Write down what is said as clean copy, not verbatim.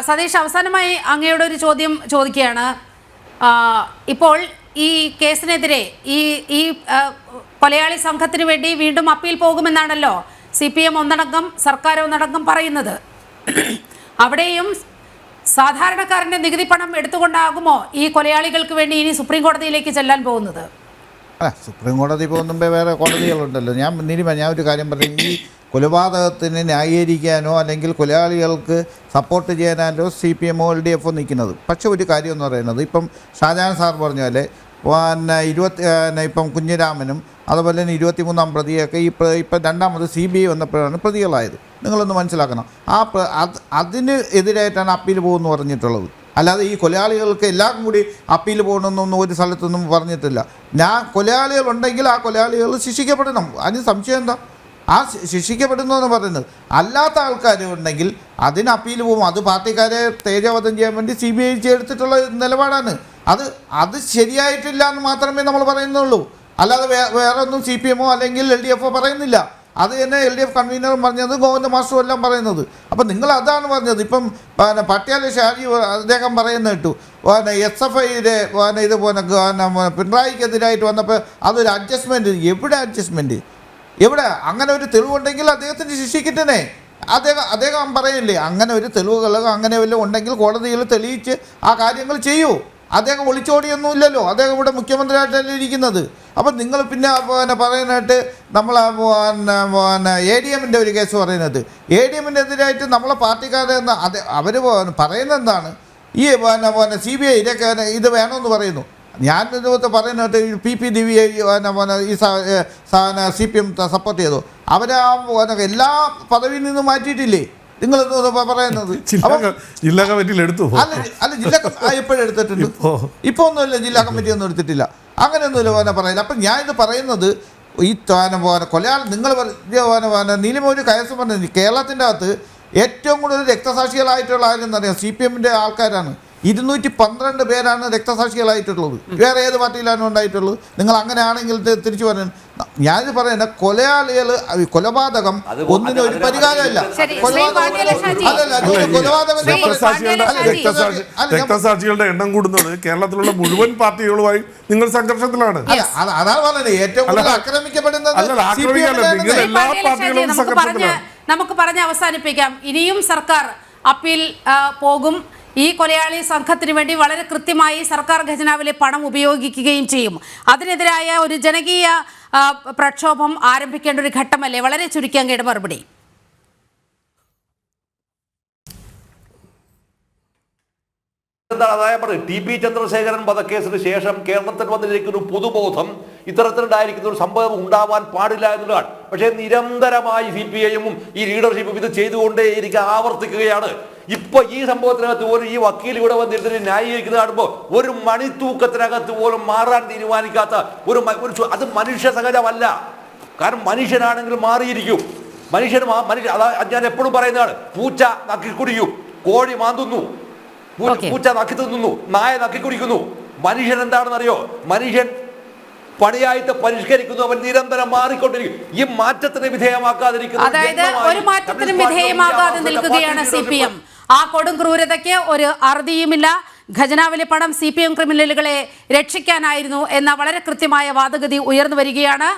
സതീഷ്, അവസാനമായി അങ്ങയോട് ഒരു ചോദ്യം ചോദിക്കുകയാണ്. ഇപ്പോൾ ഈ കേസിനെതിരെ ഈ കൊലയാളി സംഘത്തിന് വേണ്ടി വീണ്ടും അപ്പീൽ പോകുമെന്നാണല്ലോ CPM ഒന്നടങ്കം സർക്കാർ ഒന്നടങ്കം പറയുന്നത്. അവിടെയും സാധാരണക്കാരൻ്റെ നികുതി പണം എടുത്തുകൊണ്ടാകുമോ ഈ കൊലയാളികൾക്ക് വേണ്ടി ഇനി സുപ്രീം കോടതിയിലേക്ക് ചെല്ലാൻ പോകുന്നത്? സുപ്രീം കോടതി പോകുന്നുമ്പേ വേറെ കോടതികളുണ്ടല്ലോ. ഞാൻ ഒരു കാര്യം പറഞ്ഞു. ഈ കൊലപാതകത്തിന് ന്യായീകരിക്കാനോ അല്ലെങ്കിൽ കൊലയാളികൾക്ക് സപ്പോർട്ട് ചെയ്യാനോ CPM LDF നിൽക്കുന്നത്. പക്ഷേ ഒരു കാര്യം എന്ന് പറയുന്നത്, ഇപ്പം ഷാജഹാൻ സാർ പറഞ്ഞ പോലെ ഇപ്പം കുഞ്ഞിരാമനും അതുപോലെ തന്നെ 23-ാം പ്രതിയൊക്കെ ഇപ്പം രണ്ടാമത് CBI വന്നപ്പോഴാണ് പ്രതികളായത്. നിങ്ങളൊന്ന് മനസ്സിലാക്കണം. അതിന് എതിരായിട്ടാണ് അപ്പീൽ പോകുമെന്ന് പറഞ്ഞിട്ടുള്ളത്. അല്ലാതെ ഈ കൊലയാളികൾക്ക് എല്ലാം കൂടി അപ്പീൽ പോകണമെന്നൊന്നും ഒരു സ്ഥലത്തൊന്നും പറഞ്ഞിട്ടില്ല. കൊലയാളികളുണ്ടെങ്കിൽ ആ കൊലയാളികൾ ശിക്ഷിക്കപ്പെടണം. അതിന് സംശയം എന്താ? ആ ശിക്ഷിക്കപ്പെടുന്നതെന്ന് പറയുന്നത്. അല്ലാത്ത ആൾക്കാരുണ്ടെങ്കിൽ അതിന് അപ്പീൽ പോകും. അത് പാർട്ടിക്കാരെ തേജവധം ചെയ്യാൻ വേണ്ടി CBI എടുത്തിട്ടുള്ള നിലപാടാണ്. അത് ശരിയായിട്ടില്ല എന്ന് മാത്രമേ നമ്മൾ പറയുന്നുള്ളൂ. അല്ലാതെ വേറെ ഒന്നും CPM അല്ലെങ്കിൽ LDF പറയുന്നില്ല. അത് തന്നെ LDF കൺവീനറും പറഞ്ഞത്, ഗോവിന്ദ മാസ്റ്ററും എല്ലാം പറയുന്നത്. അപ്പം നിങ്ങൾ അതാണ് പറഞ്ഞത്. ഇപ്പം പട്യാല ഷാജി അദ്ദേഹം പറയുന്ന കേട്ടു, SFIയുടെ ഇതുപോലെ പിണറായിക്കെതിരായിട്ട് വന്നപ്പോൾ അതൊരു അഡ്ജസ്റ്റ്മെൻറ്റ്. എവിടെ അഡ്ജസ്റ്റ്മെൻറ്റ്? എവിടെ? അങ്ങനെ ഒരു തെളിവുണ്ടെങ്കിൽ അദ്ദേഹത്തിന് ശിക്ഷിക്കട്ടേ. അദ്ദേഹം പറയില്ലേ, അങ്ങനെ ഒരു തെളിവുകൾ അങ്ങനെ വല്ലതും ഉണ്ടെങ്കിൽ കോടതിയിൽ തെളിയിച്ച് ആ കാര്യങ്ങൾ ചെയ്യൂ. അദ്ദേഹം ഒളിച്ചോടിയൊന്നുമില്ലല്ലോ. അദ്ദേഹം ഇവിടെ മുഖ്യമന്ത്രിയായിട്ടല്ലേ ഇരിക്കുന്നത്. അപ്പം നിങ്ങൾ പിന്നെ പറയുന്നതായിട്ട് നമ്മൾ ADMൻ്റെ ഒരു കേസ് പറയുന്നത്, ADMൻ്റെ എതിരായിട്ട് നമ്മളെ പാർട്ടിക്കാരെ അവർ പറയുന്നത് എന്താണ്? ഈ CBI ഇത് വേണമെന്ന് പറയുന്നു. ഞാൻ ഇതുപോലത്തെ പറയുന്നത് PP ദിവ്യ ഈ CPM സപ്പോർട്ട് ചെയ്തു. അവരെ എല്ലാ പദവിയിൽ നിന്നും മാറ്റിയിട്ടില്ലേ? നിങ്ങൾ പറയുന്നത് ജില്ലാ കമ്മിറ്റിയിൽ എടുത്തു. അല്ല, ജില്ലാ എപ്പോഴും എടുത്തിട്ടുണ്ട്. ഇപ്പോൾ ഒന്നുമില്ല, ജില്ലാ കമ്മിറ്റി ഒന്നും എടുത്തിട്ടില്ല. അങ്ങനെയൊന്നുമില്ല പറയില്ല. അപ്പം ഞാനിത് പറയുന്നത് ഈ കൊലയാളി നിങ്ങൾ നീലിമ ഒരു കേസ് പറഞ്ഞത്, കേരളത്തിൻ്റെ അകത്ത് ഏറ്റവും കൂടുതൽ രക്തസാക്ഷികളായിട്ടുള്ള ആരെന്നറിയാം CPMൻ്റെ ആൾക്കാരാണ്. 212 പേരാണ് രക്തസാക്ഷികളായിട്ടുള്ളത്. വേറെ ഏത് പാർട്ടിയിലാണ് ഉണ്ടായിട്ടുള്ളത്? നിങ്ങൾ അങ്ങനെയാണെങ്കിൽ തിരിച്ചു പറയുന്നത്. ഞാനിത് പറയുന്നത് കൊലയാളികൾ കൊലപാതകം ഒന്നിനും ഒരു പരിഹാരമല്ല. രക്തസാക്ഷികളുടെ എണ്ണം കൂടുന്നത് കേരളത്തിലുള്ള മുഴുവൻ പാർട്ടികളുമായി നിങ്ങൾ സംഘർഷത്തിലാണ്. അതാണ് പറഞ്ഞത് ഏറ്റവും കൂടുതൽ ആക്രമിക്കപ്പെടുന്നത്. നമുക്ക് പറഞ്ഞ് അവസാനിപ്പിക്കാം. ഇനിയും സർക്കാർ അപ്പീൽ പോകും. ഈ കൊലയാളി സംഘത്തിന് വേണ്ടി വളരെ കൃത്യമായി സർക്കാർ ഖജനാവിലെ പണം ഉപയോഗിക്കുകയും ചെയ്യും. അതിനെതിരായ ഒരു ജനകീയ പ്രക്ഷോഭം ആരംഭിക്കേണ്ട ഒരു ഘട്ടമല്ലേ? വളരെ ചുരുക്കി അങ്ങയുടെ മറുപടി. അതായത് TP ചന്ദ്രശേഖരൻ വധക്കേസിന് ശേഷം കേരളത്തിൽ വന്നിരിക്കുന്ന ഒരു പൊതുബോധം ഇത്തരത്തിലുണ്ടായിരിക്കുന്ന ഒരു സംഭവം ഉണ്ടാവാൻ പാടില്ല എന്നുള്ളതാണ്. പക്ഷേ നിരന്തരമായി CPIയും ഈ ലീഡർഷിപ്പും ഇത് ചെയ്തുകൊണ്ടേയിരിക്കുക, ആവർത്തിക്കുകയാണ്. ഇപ്പൊ ഈ സംഭവത്തിനകത്ത് പോലും ഈ വക്കീൽ ഇവിടെ വന്നിരുന്ന് ന്യായീകരിക്കുന്നത് കാണുമ്പോൾ ഒരു മണിത്തൂക്കത്തിനകത്ത് പോലും മാറാൻ തീരുമാനിക്കാത്ത അത് മനുഷ്യ സഹജമല്ല. കാരണം മനുഷ്യനാണെങ്കിൽ മാറിയിരിക്കും. മനുഷ്യ ഞാൻ എപ്പോഴും പറയുന്നതാണ്, പൂച്ച നക്കി കുടിക്കും, കോഴി മാന്തുന്നു, പൂച്ച നക്കി തിന്നുന്നു, നായ നക്കി കുടിക്കുന്നു. മനുഷ്യൻ എന്താണെന്നറിയോ? മനുഷ്യൻ പണിയായിട്ട് പരിഷ്കരിക്കുന്നു. അവൻ നിരന്തരം മാറിക്കൊണ്ടിരിക്കും. ഈ മാറ്റത്തിന് വിധേയമാക്കാതിരിക്കുന്നു. അതായത് ഒരു മാറ്റത്തിനും വിധേയമാകാതെ നിൽക്കുകയാണ് CPM. ആ കൊടും ക്രൂരതയ്ക്ക് ഒരു അറുതിയുമില്ല. ഖജനാവിലെ പണം CPM ക്രിമിനലുകളെ രക്ഷിക്കാനായിരുന്നു എന്ന വളരെ കൃത്യമായ വാദഗതി ഉയർന്നു വരികയാണ്.